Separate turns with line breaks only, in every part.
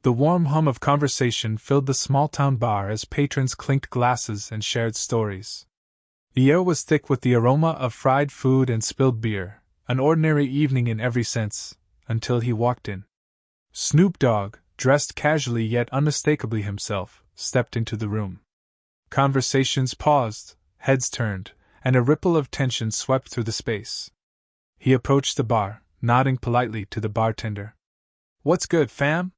The warm hum of conversation filled the small-town bar as patrons clinked glasses and shared stories. The air was thick with the aroma of fried food and spilled beer, an ordinary evening in every sense, until he walked in. Snoop Dogg, dressed casually yet unmistakably himself, stepped into the room. Conversations paused, heads turned, and a ripple of tension swept through the space. He approached the bar, nodding politely to the bartender. "What's good, fam?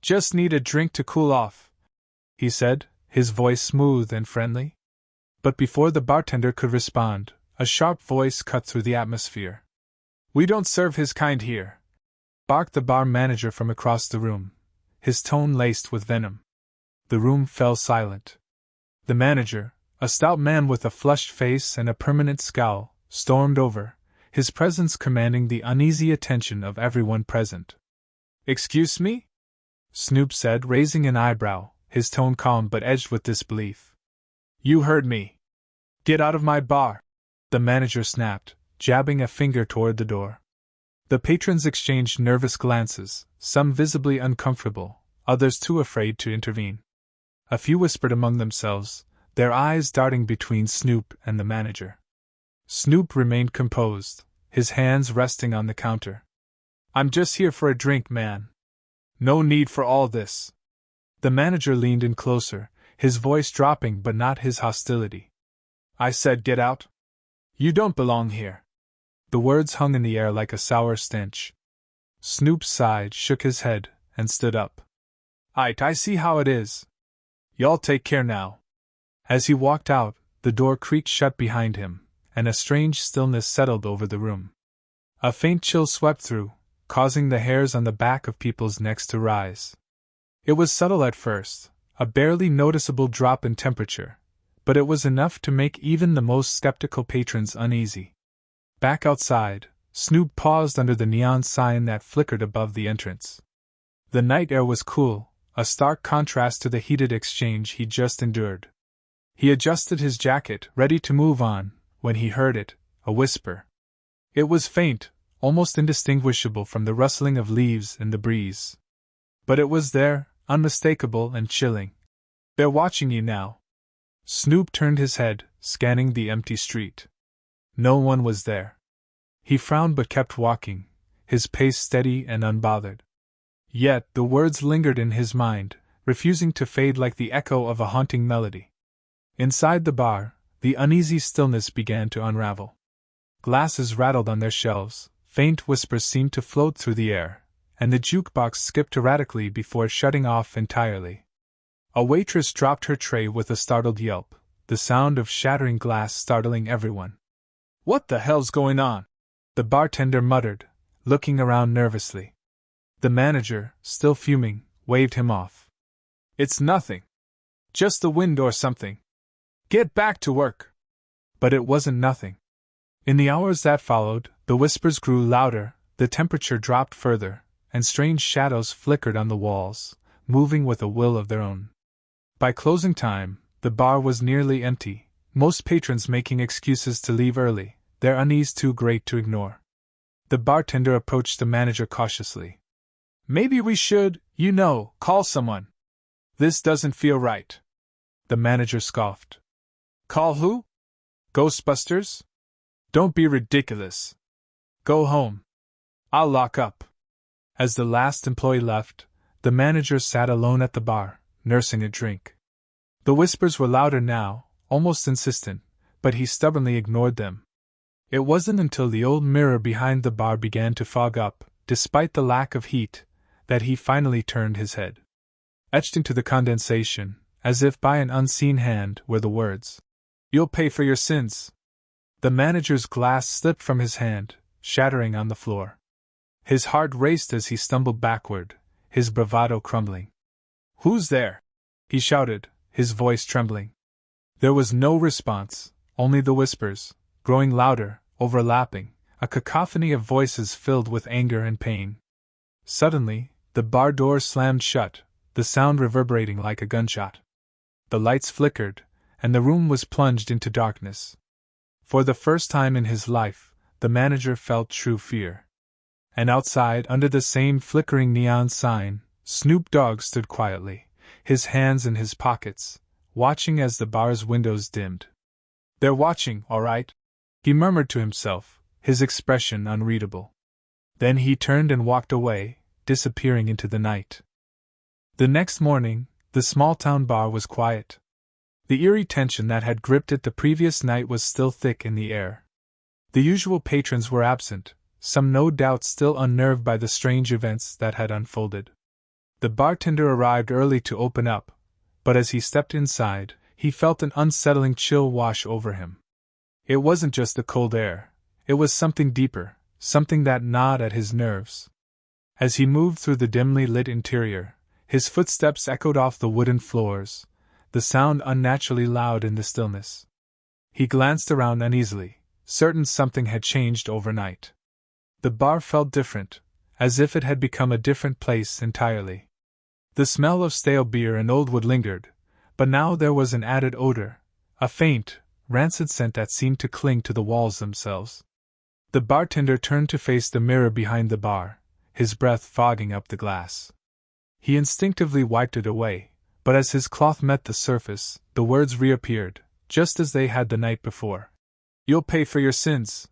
Just need a drink to cool off," he said, his voice smooth and friendly. But before the bartender could respond, a sharp voice cut through the atmosphere. "We don't serve his kind here," barked the bar manager from across the room, his tone laced with venom. The room fell silent. The manager, a stout man with a flushed face and a permanent scowl, stormed over, his presence commanding the uneasy attention of everyone present. "Excuse me?" Snoop said, raising an eyebrow, his tone calm but edged with disbelief. "You heard me. Get out of my bar," the manager snapped, jabbing a finger toward the door. The patrons exchanged nervous glances, some visibly uncomfortable, others too afraid to intervene. A few whispered among themselves, their eyes darting between Snoop and the manager. Snoop remained composed, his hands resting on the counter. "I'm just here for a drink, man. No need for all this." The manager leaned in closer, his voice dropping but not his hostility. "I said get out. You don't belong here." The words hung in the air like a sour stench. Snoop sighed, shook his head, and stood up. I see how it is. Y'all take care now." As he walked out, the door creaked shut behind him, and a strange stillness settled over the room. A faint chill swept through, causing the hairs on the back of people's necks to rise. It was subtle at first, a barely noticeable drop in temperature, but it was enough to make even the most skeptical patrons uneasy. Back outside, Snoop paused under the neon sign that flickered above the entrance. The night air was cool, a stark contrast to the heated exchange he'd just endured. He adjusted his jacket, ready to move on, when he heard it, a whisper. It was faint, almost indistinguishable from the rustling of leaves in the breeze. But it was there, unmistakable and chilling. "They're watching you now." Snoop turned his head, scanning the empty street. No one was there. He frowned but kept walking, his pace steady and unbothered. Yet the words lingered in his mind, refusing to fade like the echo of a haunting melody. Inside the bar, the uneasy stillness began to unravel. Glasses rattled on their shelves, faint whispers seemed to float through the air, and the jukebox skipped erratically before shutting off entirely. A waitress dropped her tray with a startled yelp, the sound of shattering glass startling everyone. "What the hell's going on?" the bartender muttered, looking around nervously. The manager, still fuming, waved him off. "It's nothing. Just the wind or something. Get back to work." But it wasn't nothing. In the hours that followed, the whispers grew louder, the temperature dropped further, and strange shadows flickered on the walls, moving with a will of their own. By closing time, the bar was nearly empty, most patrons making excuses to leave early, their unease too great to ignore. The bartender approached the manager cautiously. "Maybe we should, call someone. This doesn't feel right." The manager scoffed. "Call who? Ghostbusters? Don't be ridiculous. Go home. I'll lock up." As the last employee left, the manager sat alone at the bar, nursing a drink. The whispers were louder now, almost insistent, but he stubbornly ignored them. It wasn't until the old mirror behind the bar began to fog up, despite the lack of heat, that he finally turned his head. Etched into the condensation, as if by an unseen hand, were the words, "You'll pay for your sins." The manager's glass slipped from his hand, shattering on the floor. His heart raced as he stumbled backward, his bravado crumbling. "Who's there?" he shouted, his voice trembling. There was no response, only the whispers, growing louder, overlapping, a cacophony of voices filled with anger and pain. Suddenly, the bar door slammed shut, the sound reverberating like a gunshot. The lights flickered, and the room was plunged into darkness. For the first time in his life, the manager felt true fear. And outside, under the same flickering neon sign, Snoop Dogg stood quietly, his hands in his pockets, watching as the bar's windows dimmed. "They're watching, all right," he murmured to himself, his expression unreadable. Then he turned and walked away, disappearing into the night. The next morning, the small-town bar was quiet. The eerie tension that had gripped it the previous night was still thick in the air. The usual patrons were absent, some no doubt still unnerved by the strange events that had unfolded. The bartender arrived early to open up, but as he stepped inside, he felt an unsettling chill wash over him. It wasn't just the cold air, it was something deeper, something that gnawed at his nerves. As he moved through the dimly lit interior, his footsteps echoed off the wooden floors, the sound unnaturally loud in the stillness. He glanced around uneasily, certain something had changed overnight. The bar felt different, as if it had become a different place entirely. The smell of stale beer and old wood lingered, but now there was an added odor, a faint, rancid scent that seemed to cling to the walls themselves. The bartender turned to face the mirror behind the bar, his breath fogging up the glass. He instinctively wiped it away, but as his cloth met the surface, the words reappeared, just as they had the night before. "You'll pay for your sins."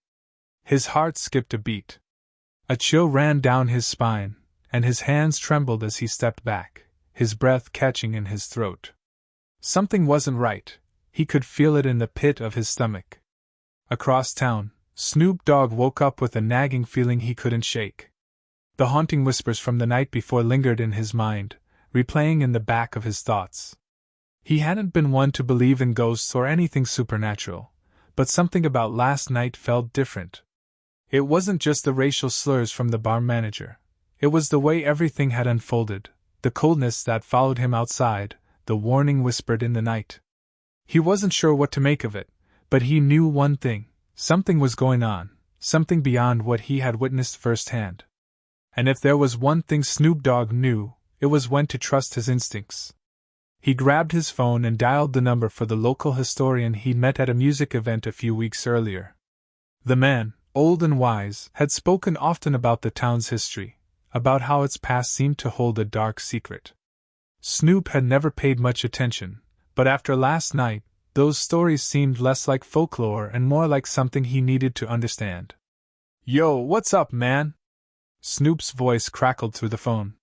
His heart skipped a beat. A chill ran down his spine, and his hands trembled as he stepped back, his breath catching in his throat. Something wasn't right, he could feel it in the pit of his stomach. Across town, Snoop Dogg woke up with a nagging feeling he couldn't shake. The haunting whispers from the night before lingered in his mind, replaying in the back of his thoughts. He hadn't been one to believe in ghosts or anything supernatural, but something about last night felt different. It wasn't just the racial slurs from the bar manager. It was the way everything had unfolded, the coldness that followed him outside, the warning whispered in the night. He wasn't sure what to make of it, but he knew one thing: something was going on, something beyond what he had witnessed firsthand. And if there was one thing Snoop Dogg knew, it was when to trust his instincts. He grabbed his phone and dialed the number for the local historian he'd met at a music event a few weeks earlier. The man, old and wise, had spoken often about the town's history, about how its past seemed to hold a dark secret. Snoop had never paid much attention, but after last night, those stories seemed less like folklore and more like something he needed to understand. "Yo, what's up, man?" Snoop's voice crackled through the phone.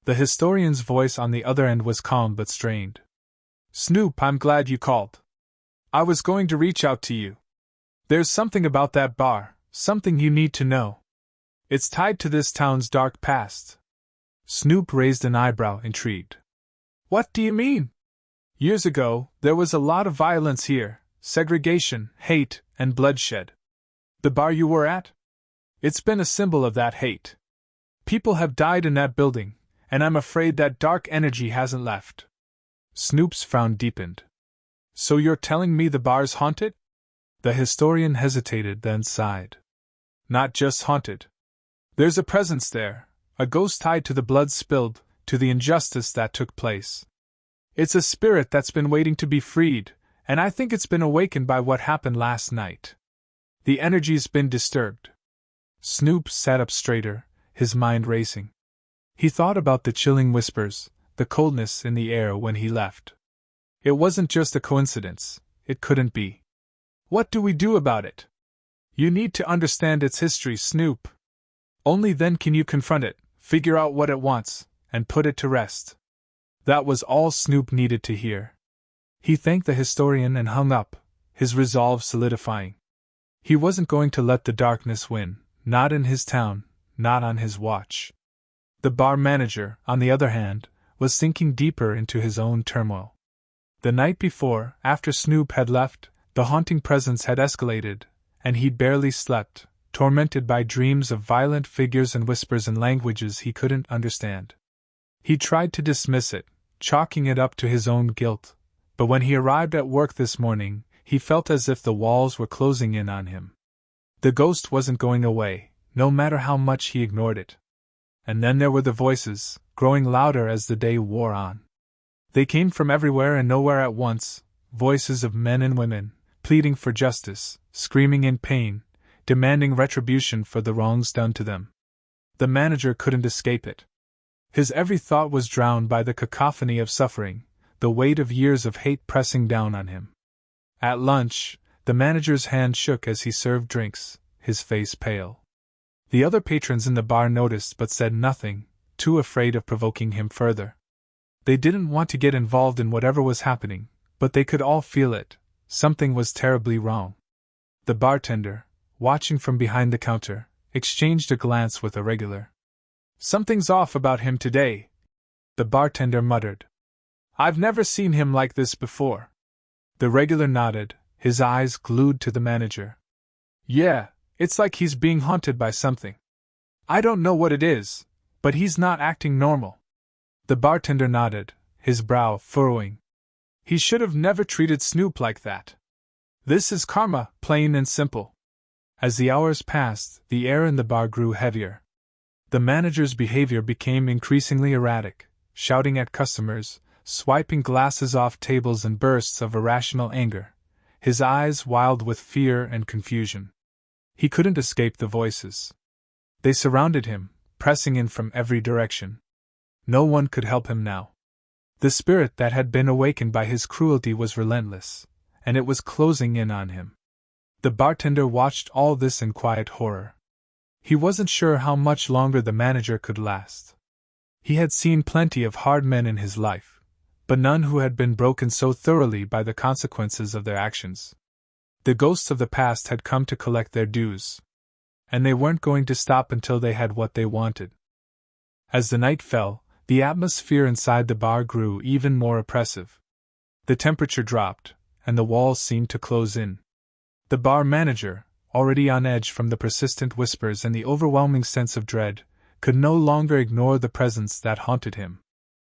The historian's voice on the other end was calm but strained. "Snoop, I'm glad you called. I was going to reach out to you. There's something about that bar, something you need to know. It's tied to this town's dark past." Snoop raised an eyebrow, intrigued. "What do you mean?" "Years ago, there was a lot of violence here, segregation, hate, and bloodshed. The bar you were at? It's been a symbol of that hate. People have died in that building, and I'm afraid that dark energy hasn't left." Snoop's frown deepened. "So you're telling me the bar's haunted?" The historian hesitated, then sighed. "Not just haunted. There's a presence there, a ghost tied to the blood spilled, to the injustice that took place. It's a spirit that's been waiting to be freed, and I think it's been awakened by what happened last night. The energy's been disturbed." Snoop sat up straighter, his mind racing. He thought about the chilling whispers, the coldness in the air when he left. It wasn't just a coincidence, it couldn't be. What do we do about it? You need to understand its history, Snoop. Only then can you confront it, figure out what it wants, and put it to rest. That was all Snoop needed to hear. He thanked the historian and hung up, his resolve solidifying. He wasn't going to let the darkness win, not in his town, not on his watch. The bar manager, on the other hand, was sinking deeper into his own turmoil. The night before, after Snoop had left, the haunting presence had escalated, and he'd barely slept, tormented by dreams of violent figures and whispers in languages he couldn't understand. He tried to dismiss it, chalking it up to his own guilt, but when he arrived at work this morning, he felt as if the walls were closing in on him. The ghost wasn't going away, no matter how much he ignored it. And then there were the voices, growing louder as the day wore on. They came from everywhere and nowhere at once, voices of men and women, pleading for justice, screaming in pain, demanding retribution for the wrongs done to them. The manager couldn't escape it. His every thought was drowned by the cacophony of suffering, the weight of years of hate pressing down on him. At lunch, the manager's hand shook as he served drinks, his face pale. The other patrons in the bar noticed but said nothing, too afraid of provoking him further. They didn't want to get involved in whatever was happening, but they could all feel it. Something was terribly wrong. The bartender, watching from behind the counter, exchanged a glance with a regular. "Something's off about him today," the bartender muttered. "I've never seen him like this before." The regular nodded, his eyes glued to the manager. "Yeah, it's like he's being haunted by something. I don't know what it is, but he's not acting normal." The bartender nodded, his brow furrowing. "He should have never treated Snoop like that. This is karma, plain and simple." As the hours passed, the air in the bar grew heavier. The manager's behavior became increasingly erratic, shouting at customers, swiping glasses off tables in bursts of irrational anger, his eyes wild with fear and confusion. He couldn't escape the voices. They surrounded him, pressing in from every direction. No one could help him now. The spirit that had been awakened by his cruelty was relentless, and it was closing in on him. The bartender watched all this in quiet horror. He wasn't sure how much longer the manager could last. He had seen plenty of hard men in his life, but none who had been broken so thoroughly by the consequences of their actions. The ghosts of the past had come to collect their dues, and they weren't going to stop until they had what they wanted. As the night fell, the atmosphere inside the bar grew even more oppressive. The temperature dropped, and the walls seemed to close in. The bar manager, already on edge from the persistent whispers and the overwhelming sense of dread, could no longer ignore the presence that haunted him.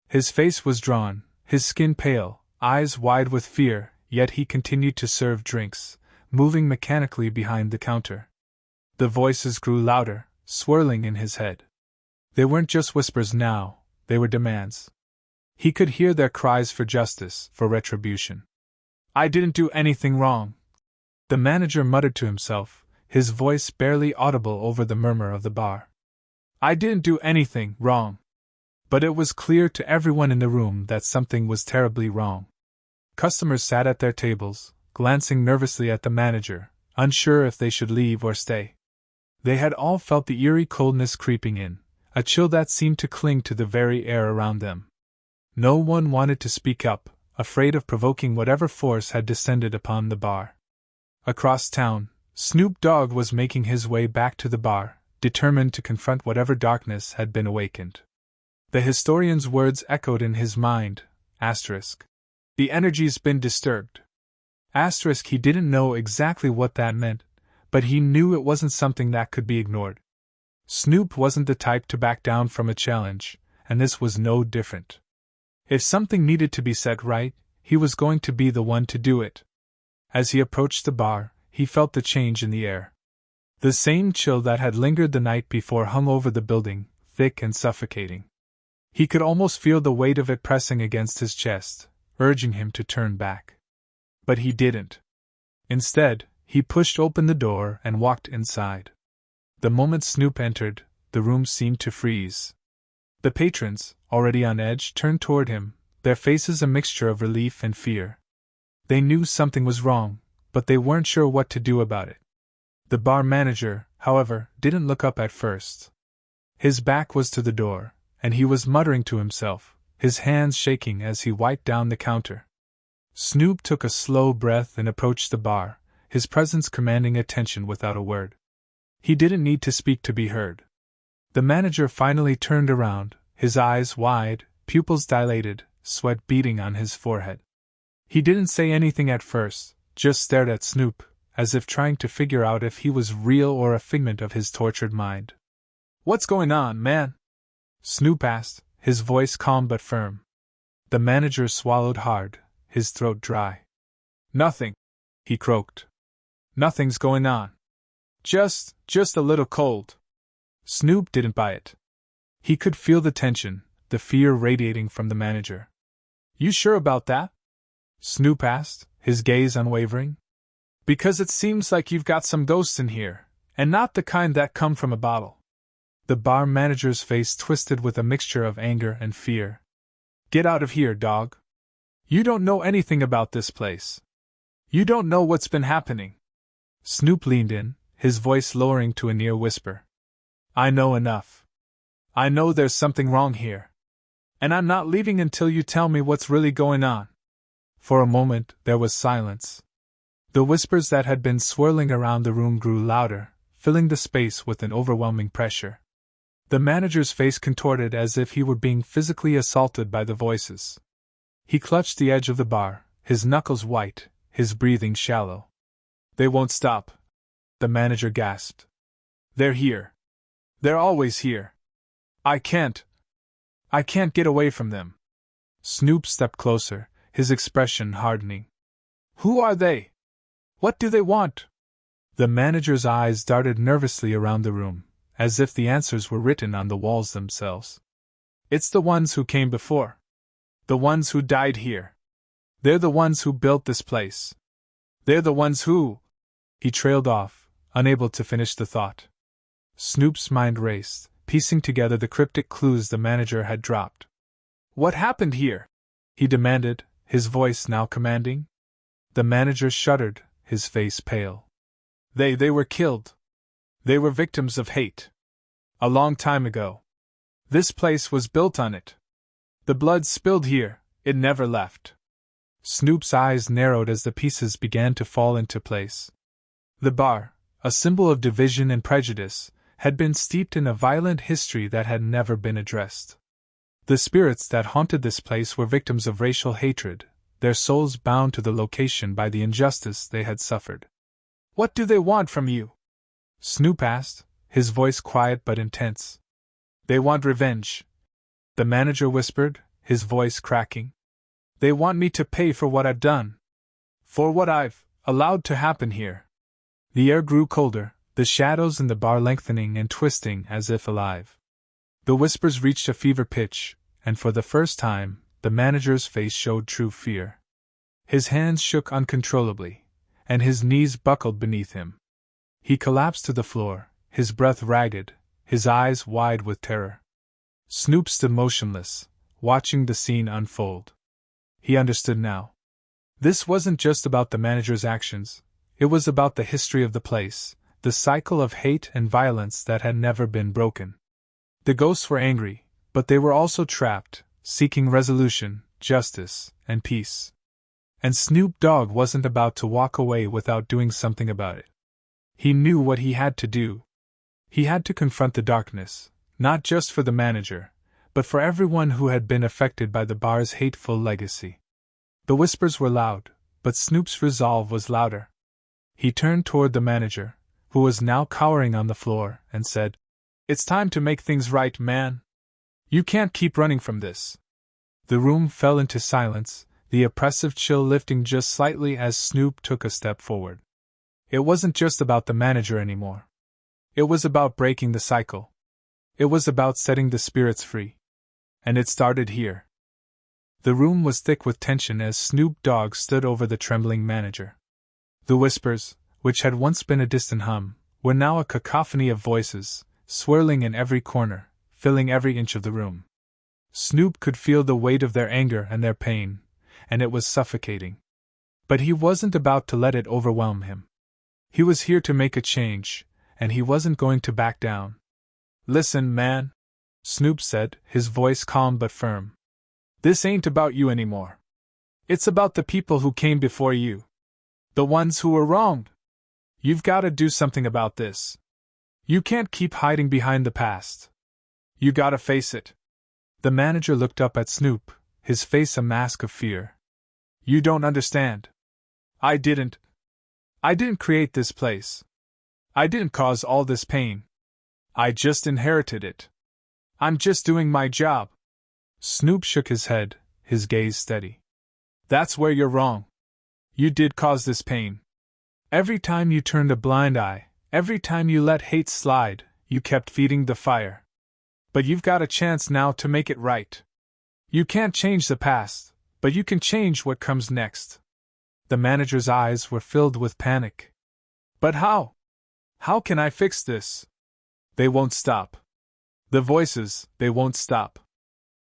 His face was drawn, his skin pale, eyes wide with fear, yet he continued to serve drinks, moving mechanically behind the counter. The voices grew louder, swirling in his head. They weren't just whispers now, they were demands. He could hear their cries for justice, for retribution. "I didn't do anything wrong," the manager muttered to himself, his voice barely audible over the murmur of the bar. "I didn't do anything wrong." But it was clear to everyone in the room that something was terribly wrong. Customers sat at their tables, glancing nervously at the manager, unsure if they should leave or stay. They had all felt the eerie coldness creeping in, a chill that seemed to cling to the very air around them. No one wanted to speak up, afraid of provoking whatever force had descended upon the bar. Across town, Snoop Dogg was making his way back to the bar, determined to confront whatever darkness had been awakened. The historian's words echoed in his mind, asterisk. "The energy's been disturbed." Asterisk, he didn't know exactly what that meant, but he knew it wasn't something that could be ignored. Snoop wasn't the type to back down from a challenge, and this was no different. If something needed to be set right, he was going to be the one to do it. As he approached the bar, he felt the change in the air. The same chill that had lingered the night before hung over the building, thick and suffocating. He could almost feel the weight of it pressing against his chest, urging him to turn back. But he didn't. Instead, he pushed open the door and walked inside. The moment Snoop entered, the room seemed to freeze. The patrons, already on edge, turned toward him, their faces a mixture of relief and fear. They knew something was wrong, but they weren't sure what to do about it. The bar manager, however, didn't look up at first. His back was to the door, and he was muttering to himself, his hands shaking as he wiped down the counter. Snoop took a slow breath and approached the bar, his presence commanding attention without a word. He didn't need to speak to be heard. The manager finally turned around, his eyes wide, pupils dilated, sweat beading on his forehead. He didn't say anything at first, just stared at Snoop, as if trying to figure out if he was real or a figment of his tortured mind. "What's going on, man?" Snoop asked, his voice calm but firm. The manager swallowed hard, his throat dry. "Nothing," he croaked. "Nothing's going on. Just a little cold." Snoop didn't buy it. He could feel the tension, the fear radiating from the manager. "You sure about that?" Snoop asked, his gaze unwavering. "Because it seems like you've got some ghosts in here, and not the kind that come from a bottle." The bar manager's face twisted with a mixture of anger and fear. Get out of here, dog. You don't know anything about this place. You don't know what's been happening. Snoop leaned in, his voice lowering to a near whisper. I know enough. I know there's something wrong here. And I'm not leaving until you tell me what's really going on. For a moment, there was silence. The whispers that had been swirling around the room grew louder, filling the space with an overwhelming pressure. The manager's face contorted as if he were being physically assaulted by the voices. He clutched the edge of the bar, his knuckles white, his breathing shallow. They won't stop, the manager gasped. They're here. They're always here. I can't get away from them. Snoop stepped closer, his expression hardening. Who are they? What do they want? The manager's eyes darted nervously around the room, as if the answers were written on the walls themselves. It's the ones who came before. The ones who died here. They're the ones who built this place. They're the ones who... He trailed off, unable to finish the thought. Snoop's mind raced, piecing together the cryptic clues the manager had dropped. What happened here? He demanded, his voice now commanding. The manager shuddered, his face pale. They were killed. They were victims of hate. A long time ago. This place was built on it. The blood spilled here, it never left. Snoop's eyes narrowed as the pieces began to fall into place. The bar, a symbol of division and prejudice, had been steeped in a violent history that had never been addressed. The spirits that haunted this place were victims of racial hatred, their souls bound to the location by the injustice they had suffered. What do they want from you? Snoop asked, his voice quiet but intense. They want revenge. The manager whispered, his voice cracking. They want me to pay for what I've done. For what I've allowed to happen here. The air grew colder, the shadows in the bar lengthening and twisting as if alive. The whispers reached a fever pitch, and for the first time, the manager's face showed true fear. His hands shook uncontrollably, and his knees buckled beneath him. He collapsed to the floor, his breath ragged, his eyes wide with terror. Snoop stood motionless, watching the scene unfold. He understood now. This wasn't just about the manager's actions, it was about the history of the place, the cycle of hate and violence that had never been broken. The ghosts were angry, but they were also trapped, seeking resolution, justice, and peace. And Snoop Dogg wasn't about to walk away without doing something about it. He knew what he had to do. He had to confront the darkness, not just for the manager, but for everyone who had been affected by the bar's hateful legacy. The whispers were loud, but Snoop's resolve was louder. He turned toward the manager, who was now cowering on the floor, and said, It's time to make things right, man. You can't keep running from this. The room fell into silence, the oppressive chill lifting just slightly as Snoop took a step forward. It wasn't just about the manager anymore. It was about breaking the cycle. It was about setting the spirits free. And it started here. The room was thick with tension as Snoop Dogg stood over the trembling manager. The whispers, which had once been a distant hum, were now a cacophony of voices, swirling in every corner, filling every inch of the room. Snoop could feel the weight of their anger and their pain, and it was suffocating. But he wasn't about to let it overwhelm him. He was here to make a change, and he wasn't going to back down. Listen, man, Snoop said, his voice calm but firm. This ain't about you anymore. It's about the people who came before you. The ones who were wronged. You've got to do something about this. You can't keep hiding behind the past. You gotta face it. The manager looked up at Snoop, his face a mask of fear. You don't understand. I didn't create this place. I didn't cause all this pain. I just inherited it. I'm just doing my job. Snoop shook his head, his gaze steady. That's where you're wrong. You did cause this pain. Every time you turned a blind eye, every time you let hate slide, you kept feeding the fire. But you've got a chance now to make it right. You can't change the past, but you can change what comes next. The manager's eyes were filled with panic. But how? How can I fix this? They won't stop. The voices, they won't stop.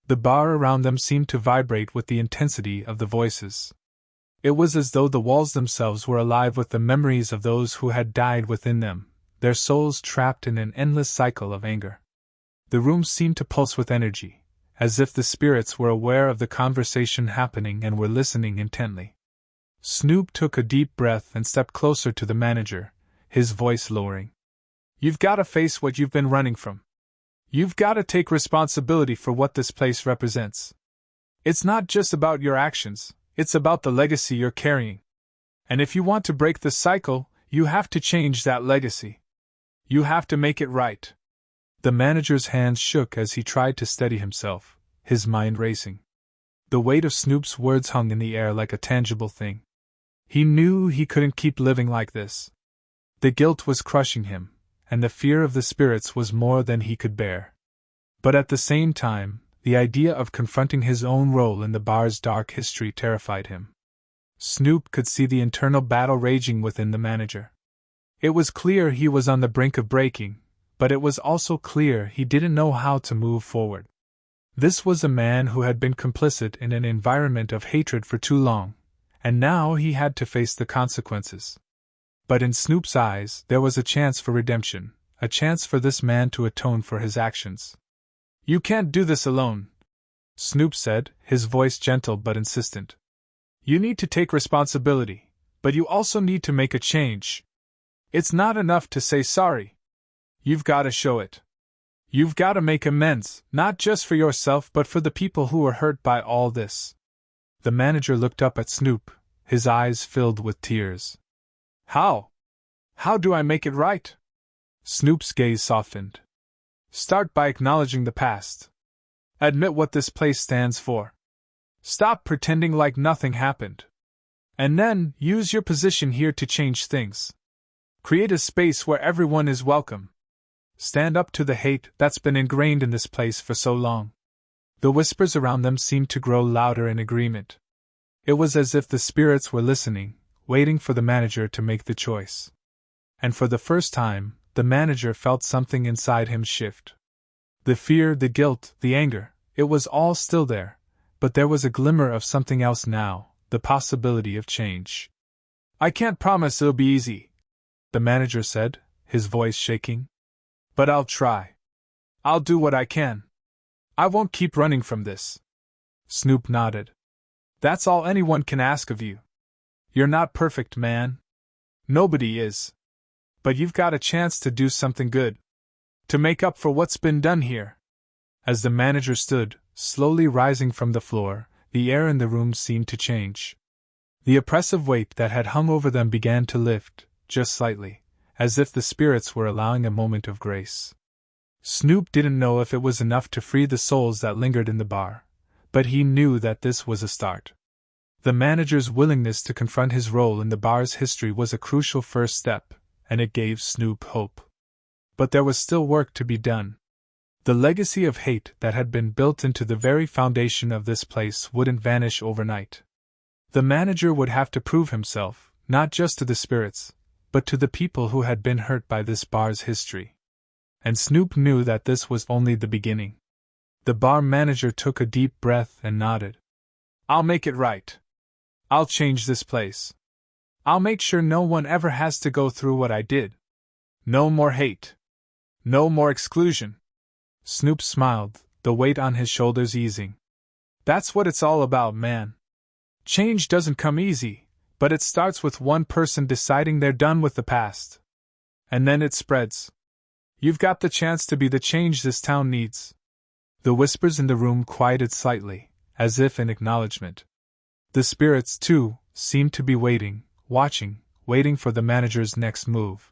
The bar around them seemed to vibrate with the intensity of the voices. It was as though the walls themselves were alive with the memories of those who had died within them, their souls trapped in an endless cycle of anger. The room seemed to pulse with energy, as if the spirits were aware of the conversation happening and were listening intently. Snoop took a deep breath and stepped closer to the manager, his voice lowering. You've got to face what you've been running from. You've got to take responsibility for what this place represents. It's not just about your actions, it's about the legacy you're carrying. And if you want to break the cycle, you have to change that legacy. You have to make it right. The manager's hands shook as he tried to steady himself, his mind racing. The weight of Snoop's words hung in the air like a tangible thing. He knew he couldn't keep living like this. The guilt was crushing him, and the fear of the spirits was more than he could bear. But at the same time, the idea of confronting his own role in the bar's dark history terrified him. Snoop could see the internal battle raging within the manager. It was clear he was on the brink of breaking, but it was also clear he didn't know how to move forward. This was a man who had been complicit in an environment of hatred for too long, and now he had to face the consequences. But in Snoop's eyes, there was a chance for redemption, a chance for this man to atone for his actions. You can't do this alone, Snoop said, his voice gentle but insistent. You need to take responsibility, but you also need to make a change. It's not enough to say sorry. You've got to show it. You've got to make amends, not just for yourself but for the people who were hurt by all this. The manager looked up at Snoop, his eyes filled with tears. How? How do I make it right? Snoop's gaze softened. Start by acknowledging the past. Admit what this place stands for. Stop pretending like nothing happened. And then, use your position here to change things. Create a space where everyone is welcome. Stand up to the hate that's been ingrained in this place for so long. The whispers around them seemed to grow louder in agreement. It was as if the spirits were listening, waiting for the manager to make the choice. And for the first time, the manager felt something inside him shift. The fear, the guilt, the anger, it was all still there, but there was a glimmer of something else now, the possibility of change. I can't promise it'll be easy, the manager said, his voice shaking. But I'll try. I'll do what I can. I won't keep running from this. Snoop nodded. That's all anyone can ask of you. You're not perfect, man. Nobody is. But you've got a chance to do something good. To make up for what's been done here. As the manager stood, slowly rising from the floor, the air in the room seemed to change. The oppressive weight that had hung over them began to lift, just slightly, as if the spirits were allowing a moment of grace. Snoop didn't know if it was enough to free the souls that lingered in the bar, but he knew that this was a start. The manager's willingness to confront his role in the bar's history was a crucial first step, and it gave Snoop hope. But there was still work to be done. The legacy of hate that had been built into the very foundation of this place wouldn't vanish overnight. The manager would have to prove himself, not just to the spirits, but to the people who had been hurt by this bar's history. And Snoop knew that this was only the beginning. The bar manager took a deep breath and nodded. I'll make it right. I'll change this place. I'll make sure no one ever has to go through what I did. No more hate. No more exclusion. Snoop smiled, the weight on his shoulders easing. That's what it's all about, man. Change doesn't come easy, but it starts with one person deciding they're done with the past. And then it spreads. You've got the chance to be the change this town needs. The whispers in the room quieted slightly, as if in acknowledgement. The spirits, too, seemed to be waiting, watching, waiting for the manager's next move.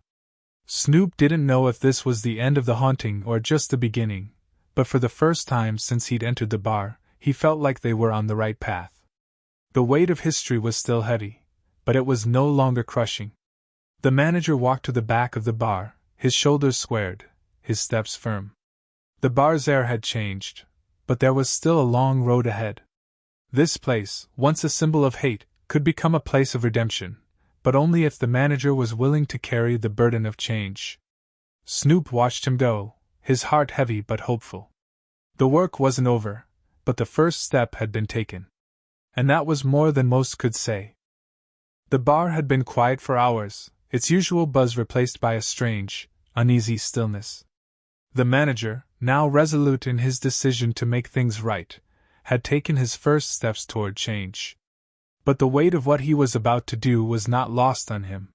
Snoop didn't know if this was the end of the haunting or just the beginning, but for the first time since he'd entered the bar, he felt like they were on the right path. The weight of history was still heavy, but it was no longer crushing. The manager walked to the back of the bar, his shoulders squared, his steps firm. The bar's air had changed, but there was still a long road ahead. This place, once a symbol of hate, could become a place of redemption, but only if the manager was willing to carry the burden of change. Snoop watched him go, his heart heavy but hopeful. The work wasn't over, but the first step had been taken. And that was more than most could say. The bar had been quiet for hours, its usual buzz replaced by a strange, uneasy stillness. The manager, now resolute in his decision to make things right, had taken his first steps toward change. But the weight of what he was about to do was not lost on him.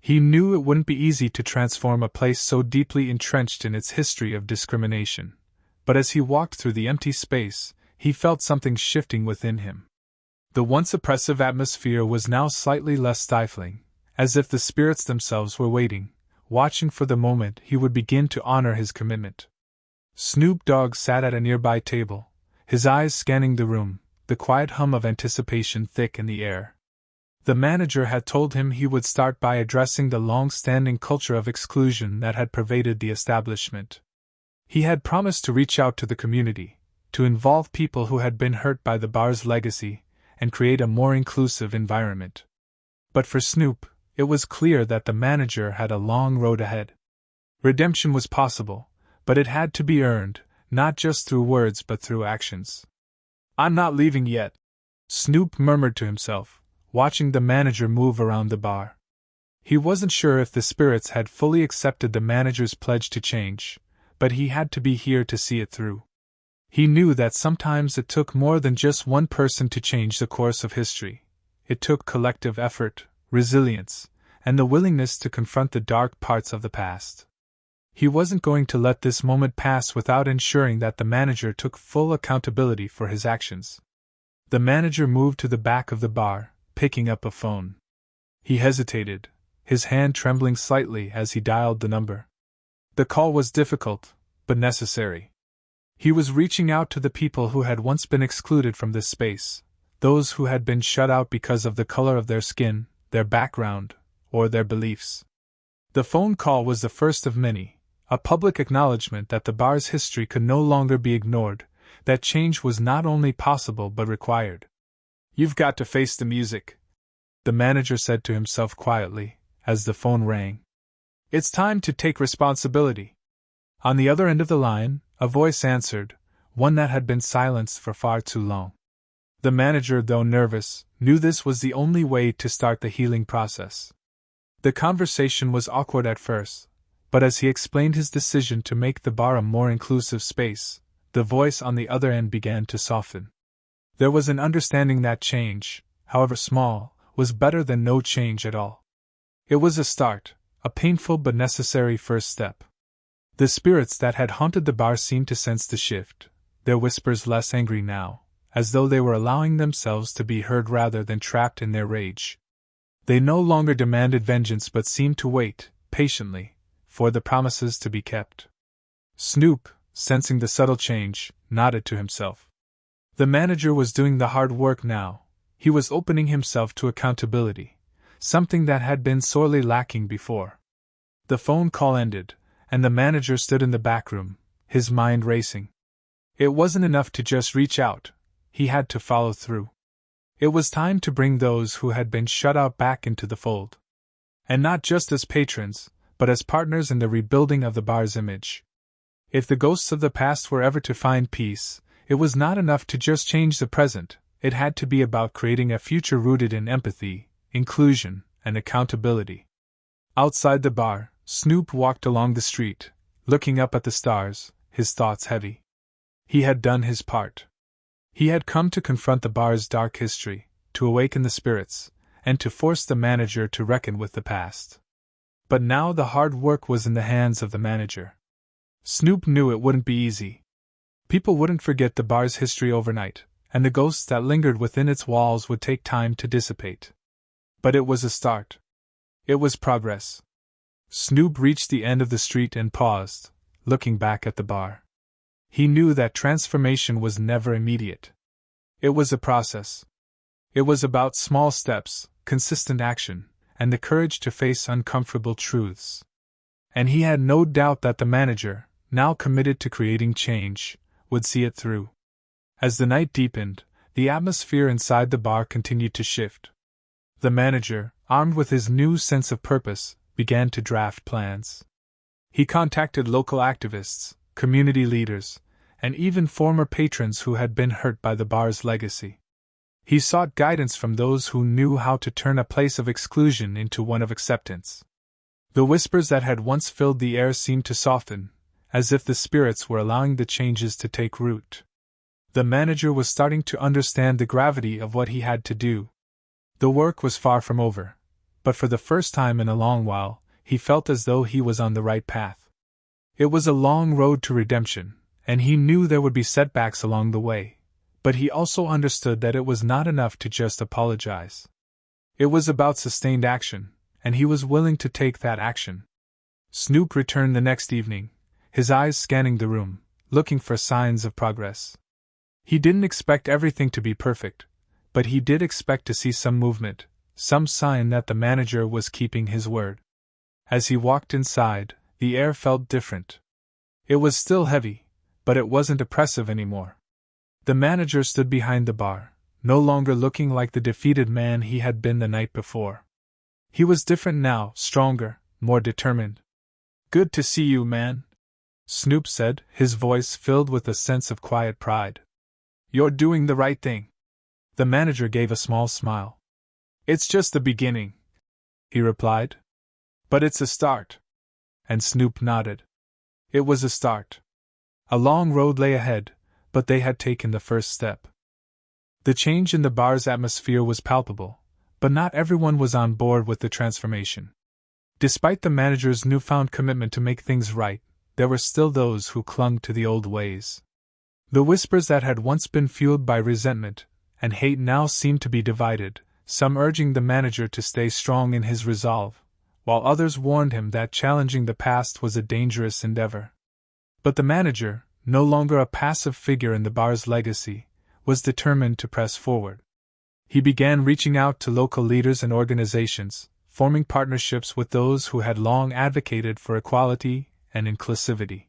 He knew it wouldn't be easy to transform a place so deeply entrenched in its history of discrimination, but as he walked through the empty space, he felt something shifting within him. The once oppressive atmosphere was now slightly less stifling, as if the spirits themselves were waiting, watching for the moment he would begin to honor his commitment. Snoop Dogg sat at a nearby table, his eyes scanning the room, the quiet hum of anticipation thick in the air. The manager had told him he would start by addressing the long-standing culture of exclusion that had pervaded the establishment. He had promised to reach out to the community, to involve people who had been hurt by the bar's legacy, and create a more inclusive environment. But for Snoop, it was clear that the manager had a long road ahead. Redemption was possible, but it had to be earned, not just through words but through actions. "I'm not leaving yet," Snoop murmured to himself, watching the manager move around the bar. He wasn't sure if the spirits had fully accepted the manager's pledge to change, but he had to be here to see it through. He knew that sometimes it took more than just one person to change the course of history. It took collective effort, resilience, and the willingness to confront the dark parts of the past. He wasn't going to let this moment pass without ensuring that the manager took full accountability for his actions. The manager moved to the back of the bar, picking up a phone. He hesitated, his hand trembling slightly as he dialed the number. The call was difficult, but necessary. He was reaching out to the people who had once been excluded from this space, those who had been shut out because of the color of their skin, their background, or their beliefs. The phone call was the first of many, a public acknowledgement that the bar's history could no longer be ignored, that change was not only possible but required. "You've got to face the music," the manager said to himself quietly, as the phone rang. "It's time to take responsibility." On the other end of the line, a voice answered, one that had been silenced for far too long. The manager, though nervous, knew this was the only way to start the healing process. The conversation was awkward at first, but as he explained his decision to make the bar a more inclusive space, the voice on the other end began to soften. There was an understanding that change, however small, was better than no change at all. It was a start, a painful but necessary first step. The spirits that had haunted the bar seemed to sense the shift, their whispers less angry now, as though they were allowing themselves to be heard rather than trapped in their rage. They no longer demanded vengeance but seemed to wait, patiently, for the promises to be kept. Snoop, sensing the subtle change, nodded to himself. The manager was doing the hard work now. He was opening himself to accountability, something that had been sorely lacking before. The phone call ended, and the manager stood in the back room, his mind racing. It wasn't enough to just reach out, he had to follow through. It was time to bring those who had been shut out back into the fold. And not just as patrons, but as partners in the rebuilding of the bar's image. If the ghosts of the past were ever to find peace, it was not enough to just change the present, it had to be about creating a future rooted in empathy, inclusion, and accountability. Outside the bar, Snoop walked along the street, looking up at the stars, his thoughts heavy. He had done his part. He had come to confront the bar's dark history, to awaken the spirits, and to force the manager to reckon with the past. But now the hard work was in the hands of the manager. Snoop knew it wouldn't be easy. People wouldn't forget the bar's history overnight, and the ghosts that lingered within its walls would take time to dissipate. But it was a start. It was progress. Snoop reached the end of the street and paused, looking back at the bar. He knew that transformation was never immediate. It was a process. It was about small steps, consistent action, and the courage to face uncomfortable truths. And he had no doubt that the manager, now committed to creating change, would see it through. As the night deepened, the atmosphere inside the bar continued to shift. The manager, armed with his new sense of purpose, began to draft plans. He contacted local activists, community leaders, and even former patrons who had been hurt by the bar's legacy. He sought guidance from those who knew how to turn a place of exclusion into one of acceptance. The whispers that had once filled the air seemed to soften, as if the spirits were allowing the changes to take root. The manager was starting to understand the gravity of what he had to do. The work was far from over, but for the first time in a long while, he felt as though he was on the right path. It was a long road to redemption, and he knew there would be setbacks along the way, but he also understood that it was not enough to just apologize. It was about sustained action, and he was willing to take that action. Snoop returned the next evening, his eyes scanning the room, looking for signs of progress. He didn't expect everything to be perfect, but he did expect to see some movement, some sign that the manager was keeping his word. As he walked inside, the air felt different. It was still heavy, but it wasn't oppressive anymore. The manager stood behind the bar, no longer looking like the defeated man he had been the night before. He was different now, stronger, more determined. "Good to see you, man," Snoop said, his voice filled with a sense of quiet pride. "You're doing the right thing." The manager gave a small smile. "It's just the beginning," he replied. "But it's a start." And Snoop nodded. It was a start. A long road lay ahead, but they had taken the first step. The change in the bar's atmosphere was palpable, but not everyone was on board with the transformation. Despite the manager's newfound commitment to make things right, there were still those who clung to the old ways. The whispers that had once been fueled by resentment and hate now seemed to be divided, some urging the manager to stay strong in his resolve, while others warned him that challenging the past was a dangerous endeavor. But the manager, no longer a passive figure in the bar's legacy, was determined to press forward. He began reaching out to local leaders and organizations, forming partnerships with those who had long advocated for equality and inclusivity.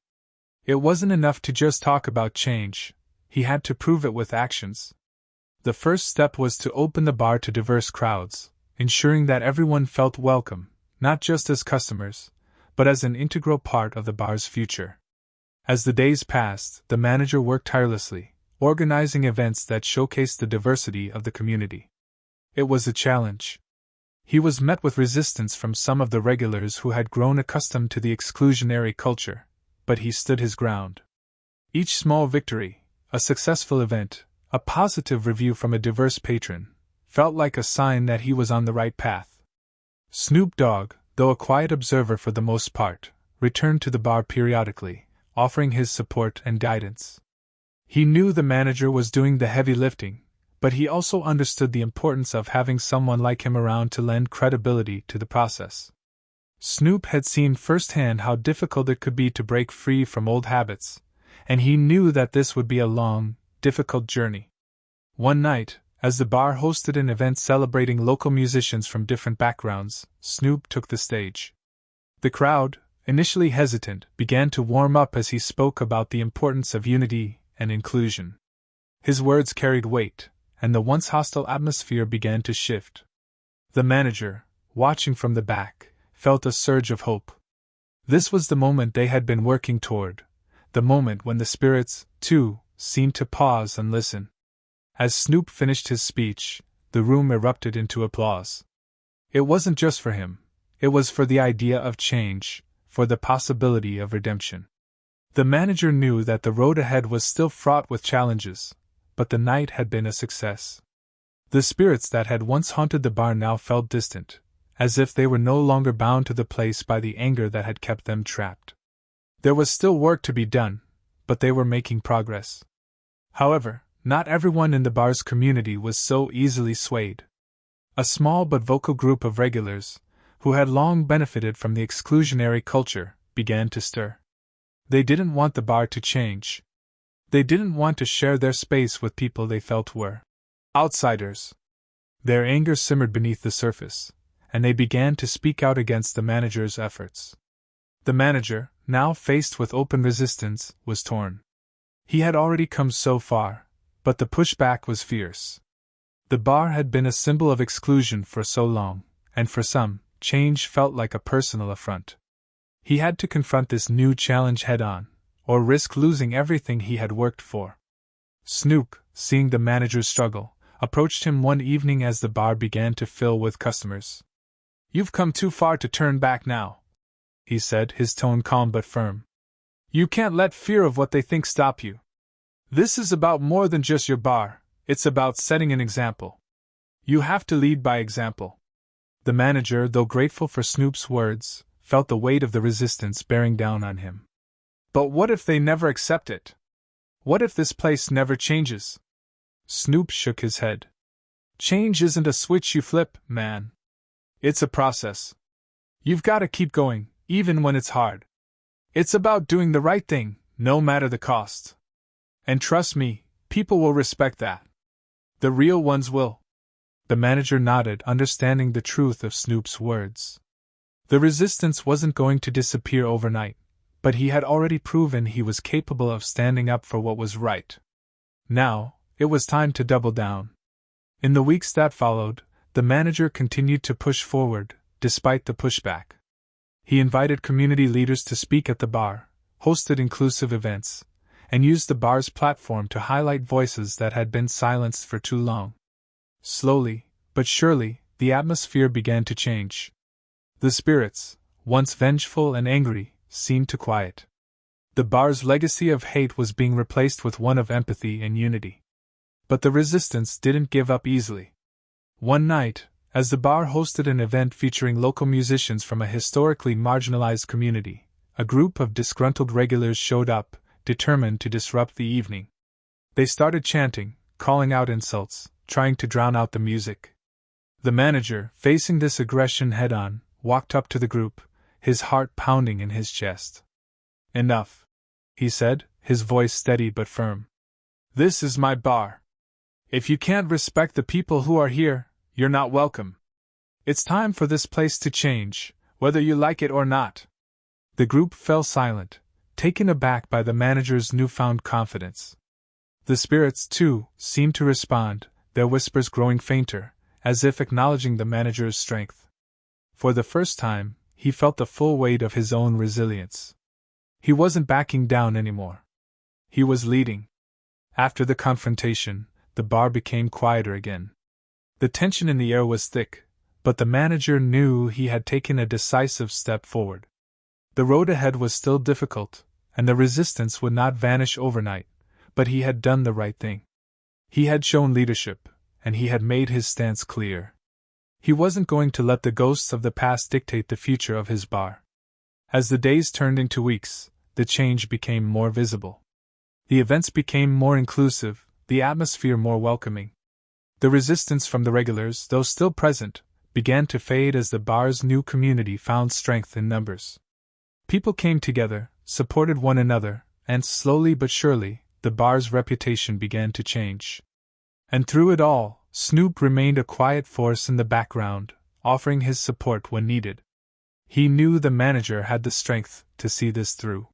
It wasn't enough to just talk about change, he had to prove it with actions. The first step was to open the bar to diverse crowds, ensuring that everyone felt welcome, not just as customers, but as an integral part of the bar's future. As the days passed, the manager worked tirelessly, organizing events that showcased the diversity of the community. It was a challenge. He was met with resistance from some of the regulars who had grown accustomed to the exclusionary culture, but he stood his ground. Each small victory, a successful event, a positive review from a diverse patron, felt like a sign that he was on the right path. Snoop Dogg, though a quiet observer for the most part, returned to the bar periodically, offering his support and guidance. He knew the manager was doing the heavy lifting, but he also understood the importance of having someone like him around to lend credibility to the process. Snoop had seen firsthand how difficult it could be to break free from old habits, and he knew that this would be a long, difficult journey. One night, as the bar hosted an event celebrating local musicians from different backgrounds, Snoop took the stage. The crowd, initially hesitant, began to warm up as he spoke about the importance of unity and inclusion. His words carried weight, and the once hostile atmosphere began to shift. The manager, watching from the back, felt a surge of hope. This was the moment they had been working toward, the moment when the spirits, too, seemed to pause and listen. As Snoop finished his speech, the room erupted into applause. It wasn't just for him, it was for the idea of change, for the possibility of redemption. The manager knew that the road ahead was still fraught with challenges, but the night had been a success. The spirits that had once haunted the bar now felt distant, as if they were no longer bound to the place by the anger that had kept them trapped. There was still work to be done, but they were making progress. However, not everyone in the bar's community was so easily swayed. A small but vocal group of regulars, who had long benefited from the exclusionary culture, began to stir. They didn't want the bar to change. They didn't want to share their space with people they felt were outsiders. Their anger simmered beneath the surface, and they began to speak out against the manager's efforts. The manager, now faced with open resistance, was torn. He had already come so far, but the pushback was fierce. The bar had been a symbol of exclusion for so long, and for some, change felt like a personal affront. He had to confront this new challenge head-on, or risk losing everything he had worked for. Snoop, seeing the manager's struggle, approached him one evening as the bar began to fill with customers. "You've come too far to turn back now," he said, his tone calm but firm. "You can't let fear of what they think stop you. This is about more than just your bar, it's about setting an example. You have to lead by example." The manager, though grateful for Snoop's words, felt the weight of the resistance bearing down on him. "But what if they never accept it? What if this place never changes?" Snoop shook his head. "Change isn't a switch you flip, man. It's a process. You've got to keep going, even when it's hard. It's about doing the right thing, no matter the cost. And trust me, people will respect that. The real ones will." The manager nodded, understanding the truth of Snoop's words. The resistance wasn't going to disappear overnight, but he had already proven he was capable of standing up for what was right. Now, it was time to double down. In the weeks that followed, the manager continued to push forward, despite the pushback. He invited community leaders to speak at the bar, hosted inclusive events, and used the bar's platform to highlight voices that had been silenced for too long. Slowly, but surely, the atmosphere began to change. The spirits, once vengeful and angry, seemed to quiet. The bar's legacy of hate was being replaced with one of empathy and unity. But the resistance didn't give up easily. One night, as the bar hosted an event featuring local musicians from a historically marginalized community, a group of disgruntled regulars showed up, determined to disrupt the evening. They started chanting, calling out insults, trying to drown out the music. The manager, facing this aggression head-on, walked up to the group, his heart pounding in his chest. "Enough," he said, his voice steady but firm. "This is my bar. If you can't respect the people who are here, you're not welcome. It's time for this place to change, whether you like it or not." The group fell silent, taken aback by the manager's newfound confidence. The spirits, too, seemed to respond, their whispers growing fainter, as if acknowledging the manager's strength. For the first time, he felt the full weight of his own resilience. He wasn't backing down anymore. He was leading. After the confrontation, the bar became quieter again. The tension in the air was thick, but the manager knew he had taken a decisive step forward. The road ahead was still difficult, and the resistance would not vanish overnight, but he had done the right thing. He had shown leadership, and he had made his stance clear. He wasn't going to let the ghosts of the past dictate the future of his bar. As the days turned into weeks, the change became more visible. The events became more inclusive, the atmosphere more welcoming. The resistance from the regulars, though still present, began to fade as the bar's new community found strength in numbers. People came together, supported one another, and slowly but surely, the bar's reputation began to change. And through it all, Snoop remained a quiet force in the background, offering his support when needed. He knew the manager had the strength to see this through.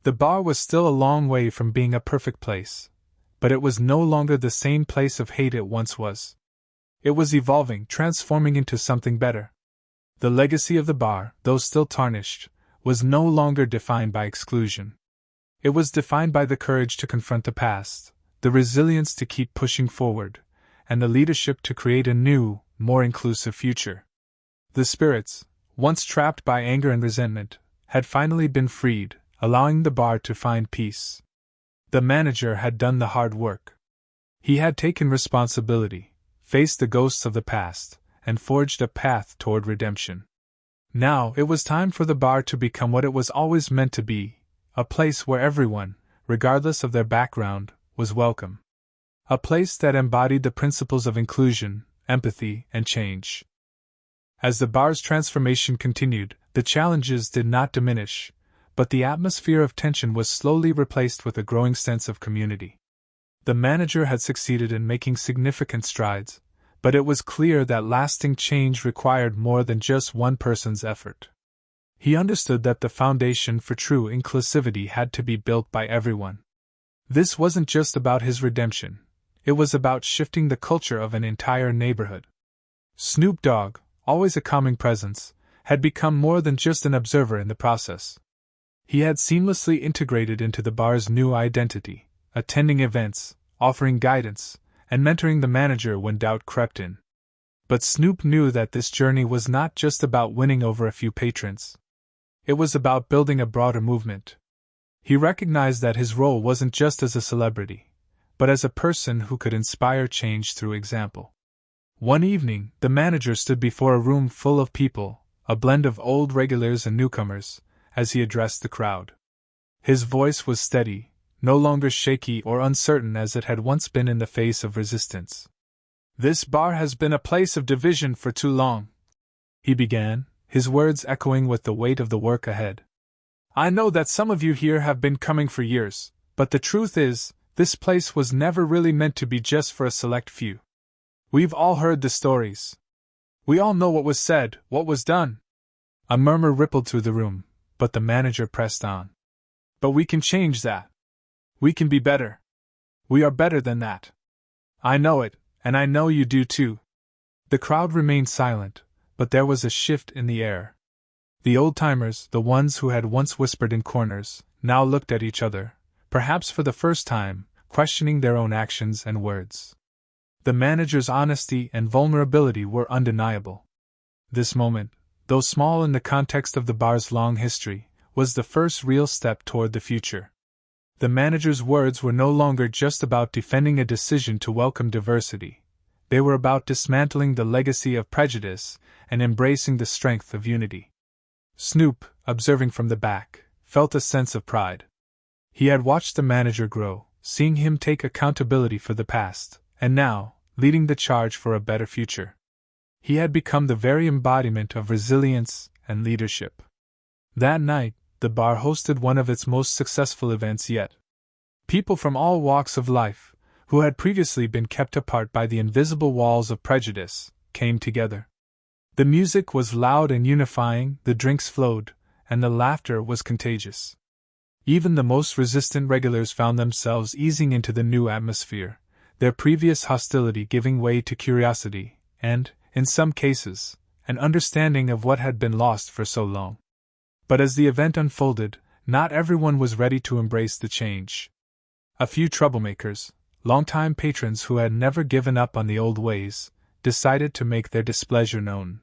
The bar was still a long way from being a perfect place, but it was no longer the same place of hate it once was. It was evolving, transforming into something better. The legacy of the bar, though still tarnished, was no longer defined by exclusion. It was defined by the courage to confront the past, the resilience to keep pushing forward, and the leadership to create a new, more inclusive future. The spirits, once trapped by anger and resentment, had finally been freed, allowing the bar to find peace. The manager had done the hard work. He had taken responsibility, faced the ghosts of the past, and forged a path toward redemption. Now it was time for the bar to become what it was always meant to be, a place where everyone, regardless of their background, was welcome. A place that embodied the principles of inclusion, empathy, and change. As the bar's transformation continued, the challenges did not diminish, but the atmosphere of tension was slowly replaced with a growing sense of community. The manager had succeeded in making significant strides, but it was clear that lasting change required more than just one person's effort. He understood that the foundation for true inclusivity had to be built by everyone. This wasn't just about his redemption, it was about shifting the culture of an entire neighborhood. Snoop Dogg, always a calming presence, had become more than just an observer in the process. He had seamlessly integrated into the bar's new identity, attending events, offering guidance, and mentoring the manager when doubt crept in. But Snoop knew that this journey was not just about winning over a few patrons. It was about building a broader movement. He recognized that his role wasn't just as a celebrity, but as a person who could inspire change through example. One evening, the manager stood before a room full of people, a blend of old regulars and newcomers, as he addressed the crowd. His voice was steady, no longer shaky or uncertain as it had once been in the face of resistance. "This bar has been a place of division for too long," he began, his words echoing with the weight of the work ahead. "I know that some of you here have been coming for years, but the truth is, this place was never really meant to be just for a select few. We've all heard the stories. We all know what was said, what was done." A murmur rippled through the room, but the manager pressed on. "But we can change that. We can be better. We are better than that. I know it, and I know you do too." The crowd remained silent, but there was a shift in the air. The old-timers, the ones who had once whispered in corners, now looked at each other, perhaps for the first time, questioning their own actions and words. The manager's honesty and vulnerability were undeniable. This moment, though small in the context of the bar's long history, was the first real step toward the future. The manager's words were no longer just about defending a decision to welcome diversity. They were about dismantling the legacy of prejudice and embracing the strength of unity. Snoop, observing from the back, felt a sense of pride. He had watched the manager grow, seeing him take accountability for the past, and now, leading the charge for a better future. He had become the very embodiment of resilience and leadership. That night, the bar hosted one of its most successful events yet. People from all walks of life, who had previously been kept apart by the invisible walls of prejudice, came together. The music was loud and unifying, the drinks flowed, and the laughter was contagious. Even the most resistant regulars found themselves easing into the new atmosphere, their previous hostility giving way to curiosity, and, in some cases, an understanding of what had been lost for so long. But as the event unfolded, not everyone was ready to embrace the change. A few troublemakers, longtime patrons who had never given up on the old ways, decided to make their displeasure known.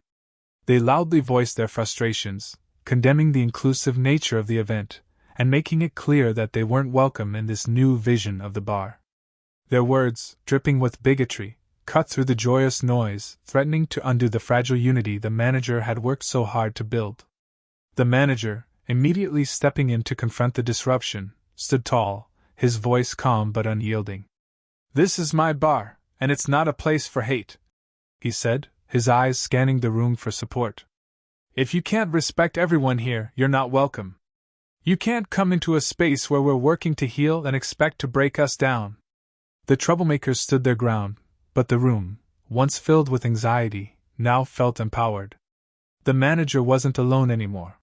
They loudly voiced their frustrations, condemning the inclusive nature of the event, and making it clear that they weren't welcome in this new vision of the bar. Their words, dripping with bigotry, cut through the joyous noise, threatening to undo the fragile unity the manager had worked so hard to build. The manager, immediately stepping in to confront the disruption, stood tall, his voice calm but unyielding. "This is my bar, and it's not a place for hate," he said, his eyes scanning the room for support. "If you can't respect everyone here, you're not welcome. You can't come into a space where we're working to heal and expect to break us down." The troublemakers stood their ground, but the room, once filled with anxiety, now felt empowered. The manager wasn't alone anymore.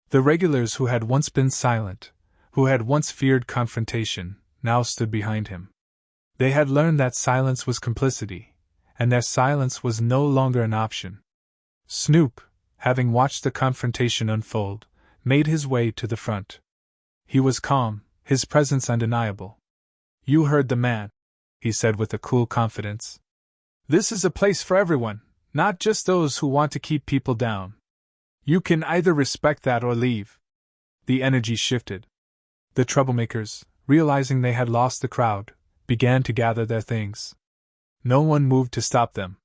The regulars who had once been silent, who had once feared confrontation, now stood behind him. They had learned that silence was complicity, and their silence was no longer an option. Snoop, having watched the confrontation unfold, made his way to the front. He was calm, his presence undeniable. "You heard the man," he said with a cool confidence. "This is a place for everyone, not just those who want to keep people down. You can either respect that or leave." The energy shifted. The troublemakers, realizing they had lost the crowd, began to gather their things. No one moved to stop them.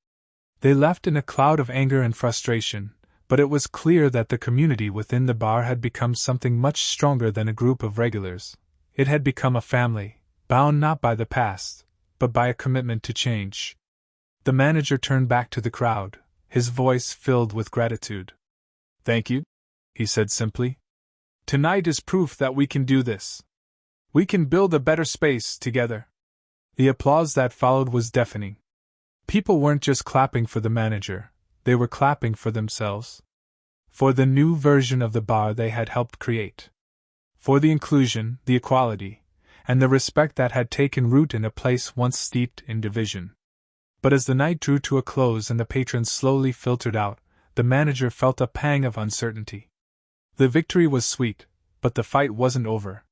They left in a cloud of anger and frustration, but it was clear that the community within the bar had become something much stronger than a group of regulars. It had become a family, bound not by the past, but by a commitment to change. The manager turned back to the crowd, his voice filled with gratitude. "Thank you," he said simply. "Tonight is proof that we can do this. We can build a better space together." The applause that followed was deafening. People weren't just clapping for the manager, they were clapping for themselves. For the new version of the bar they had helped create. For the inclusion, the equality, and the respect that had taken root in a place once steeped in division. But as the night drew to a close and the patrons slowly filtered out, the manager felt a pang of uncertainty. The victory was sweet, but the fight wasn't over.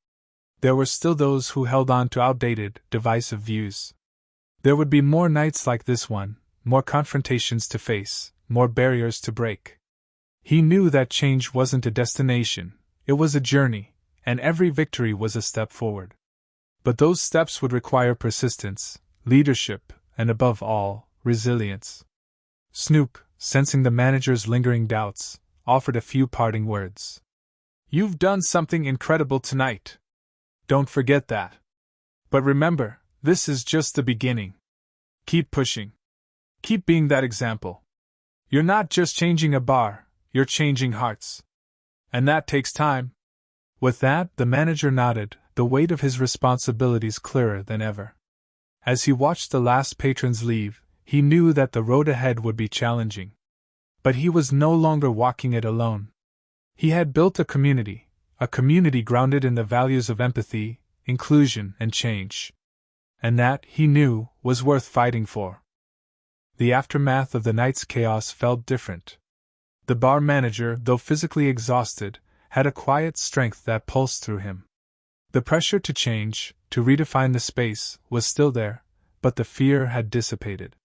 There were still those who held on to outdated, divisive views. There would be more nights like this one, more confrontations to face, more barriers to break. He knew that change wasn't a destination, it was a journey, and every victory was a step forward. But those steps would require persistence, leadership, and above all, resilience. Snoop, sensing the manager's lingering doubts, offered a few parting words. "You've done something incredible tonight. Don't forget that. But remember, this is just the beginning. Keep pushing. Keep being that example. You're not just changing a bar, you're changing hearts. And that takes time." With that, the manager nodded, the weight of his responsibilities clearer than ever. As he watched the last patrons leave, he knew that the road ahead would be challenging. But he was no longer walking it alone. He had built a community grounded in the values of empathy, inclusion, and change. And that, he knew, was worth fighting for. The aftermath of the night's chaos felt different. The bar manager, though physically exhausted, had a quiet strength that pulsed through him. The pressure to change, to redefine the space, was still there, but the fear had dissipated.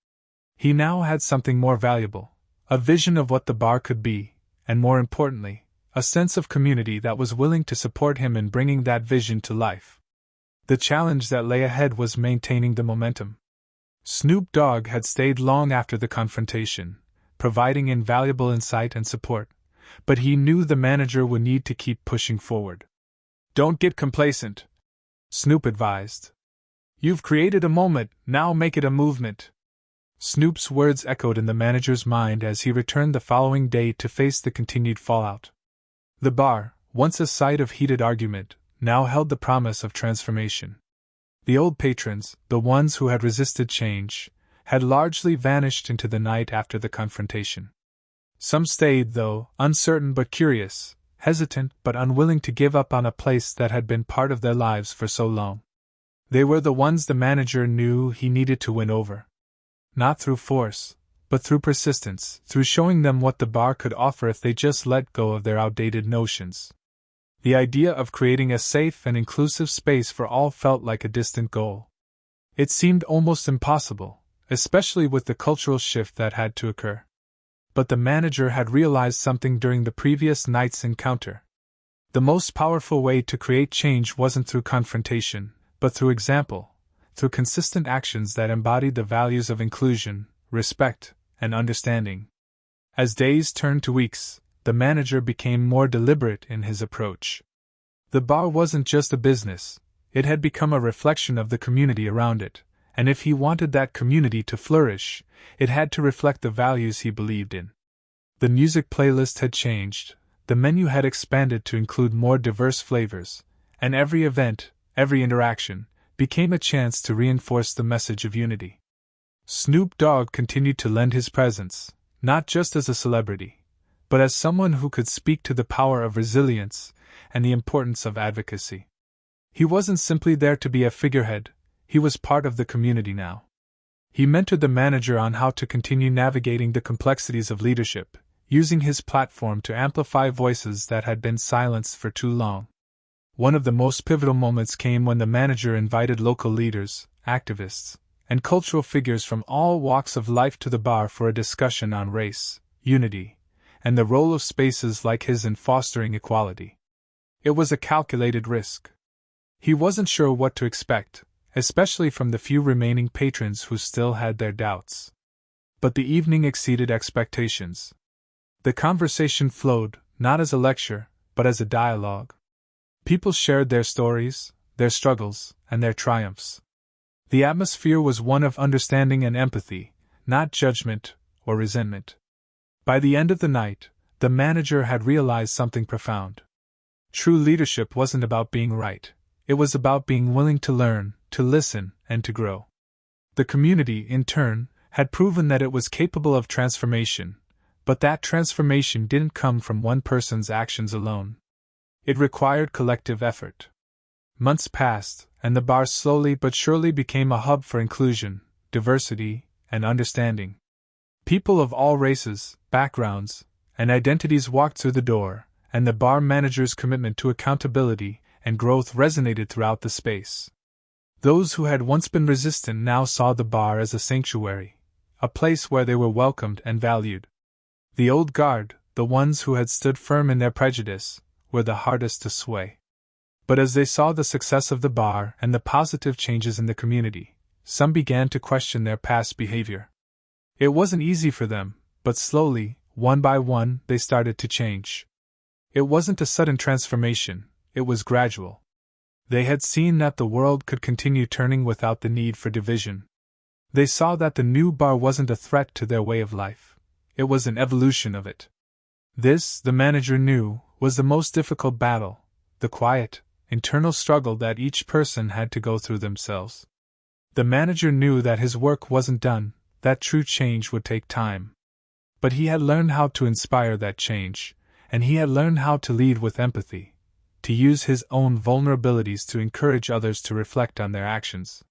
He now had something more valuable, a vision of what the bar could be, and more importantly, a sense of community that was willing to support him in bringing that vision to life. The challenge that lay ahead was maintaining the momentum. Snoop Dogg had stayed long after the confrontation, providing invaluable insight and support, but he knew the manager would need to keep pushing forward. "Don't get complacent," Snoop advised. "You've created a moment, now make it a movement." Snoop's words echoed in the manager's mind as he returned the following day to face the continued fallout. The bar, once a site of heated argument, now held the promise of transformation. The old patrons, the ones who had resisted change, had largely vanished into the night after the confrontation. Some stayed, though, uncertain but curious, hesitant but unwilling to give up on a place that had been part of their lives for so long. They were the ones the manager knew he needed to win over. Not through force, but through persistence, through showing them what the bar could offer if they just let go of their outdated notions. The idea of creating a safe and inclusive space for all felt like a distant goal. It seemed almost impossible, especially with the cultural shift that had to occur. But the manager had realized something during the previous night's encounter. The most powerful way to create change wasn't through confrontation, but through example, through consistent actions that embodied the values of inclusion, respect, and understanding. As days turned to weeks, the manager became more deliberate in his approach. The bar wasn't just a business, it had become a reflection of the community around it, and if he wanted that community to flourish, it had to reflect the values he believed in. The music playlist had changed, the menu had expanded to include more diverse flavors, and every event, every interaction, became a chance to reinforce the message of unity. Snoop Dogg continued to lend his presence, not just as a celebrity, but as someone who could speak to the power of resilience and the importance of advocacy. He wasn't simply there to be a figurehead, he was part of the community now. He mentored the manager on how to continue navigating the complexities of leadership, using his platform to amplify voices that had been silenced for too long. One of the most pivotal moments came when the manager invited local leaders, activists, and cultural figures from all walks of life to the bar for a discussion on race, unity, and the role of spaces like his in fostering equality. It was a calculated risk. He wasn't sure what to expect, especially from the few remaining patrons who still had their doubts. But the evening exceeded expectations. The conversation flowed, not as a lecture, but as a dialogue. People shared their stories, their struggles, and their triumphs. The atmosphere was one of understanding and empathy, not judgment or resentment. By the end of the night, the manager had realized something profound. True leadership wasn't about being right, it was about being willing to learn, to listen, and to grow. The community, in turn, had proven that it was capable of transformation, but that transformation didn't come from one person's actions alone. It required collective effort. Months passed, and the bar slowly but surely became a hub for inclusion, diversity, and understanding. People of all races, backgrounds, and identities walked through the door, and the bar manager's commitment to accountability and growth resonated throughout the space. Those who had once been resistant now saw the bar as a sanctuary, a place where they were welcomed and valued. The old guard, the ones who had stood firm in their prejudice, were the hardest to sway. But as they saw the success of the bar and the positive changes in the community, some began to question their past behavior. It wasn't easy for them, but slowly, one by one, they started to change. It wasn't a sudden transformation, it was gradual. They had seen that the world could continue turning without the need for division. They saw that the new bar wasn't a threat to their way of life, it was an evolution of it. This, the manager knew, was the most difficult battle, the quiet, internal struggle that each person had to go through themselves. The manager knew that his work wasn't done, that true change would take time. But he had learned how to inspire that change, and he had learned how to lead with empathy, to use his own vulnerabilities to encourage others to reflect on their actions.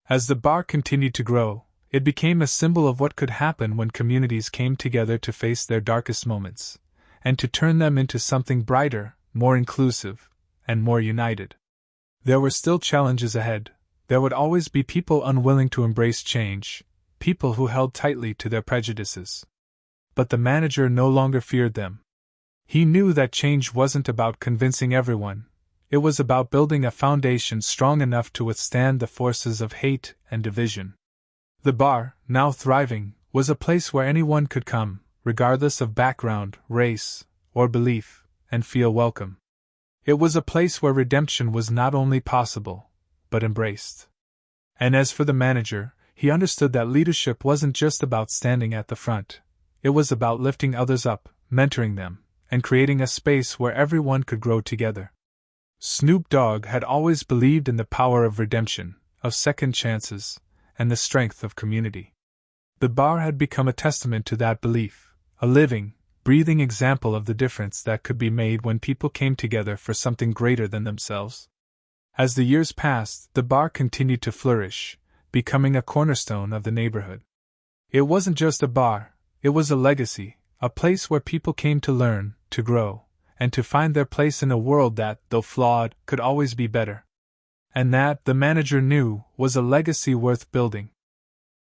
As the bar continued to grow, it became a symbol of what could happen when communities came together to face their darkest moments, and to turn them into something brighter, more inclusive, and more united. There were still challenges ahead. There would always be people unwilling to embrace change, people who held tightly to their prejudices. But the manager no longer feared them. He knew that change wasn't about convincing everyone, it was about building a foundation strong enough to withstand the forces of hate and division. The bar, now thriving, was a place where anyone could come, regardless of background, race, or belief, and feel welcome. It was a place where redemption was not only possible, but embraced. And as for the manager, he understood that leadership wasn't just about standing at the front, it was about lifting others up, mentoring them, and creating a space where everyone could grow together. Snoop Dogg had always believed in the power of redemption, of second chances, and the strength of community. The bar had become a testament to that belief, a living, breathing example of the difference that could be made when people came together for something greater than themselves. As the years passed, the bar continued to flourish, becoming a cornerstone of the neighborhood. It wasn't just a bar, it was a legacy, a place where people came to learn, to grow, and to find their place in a world that, though flawed, could always be better. And that, the manager knew, was a legacy worth building.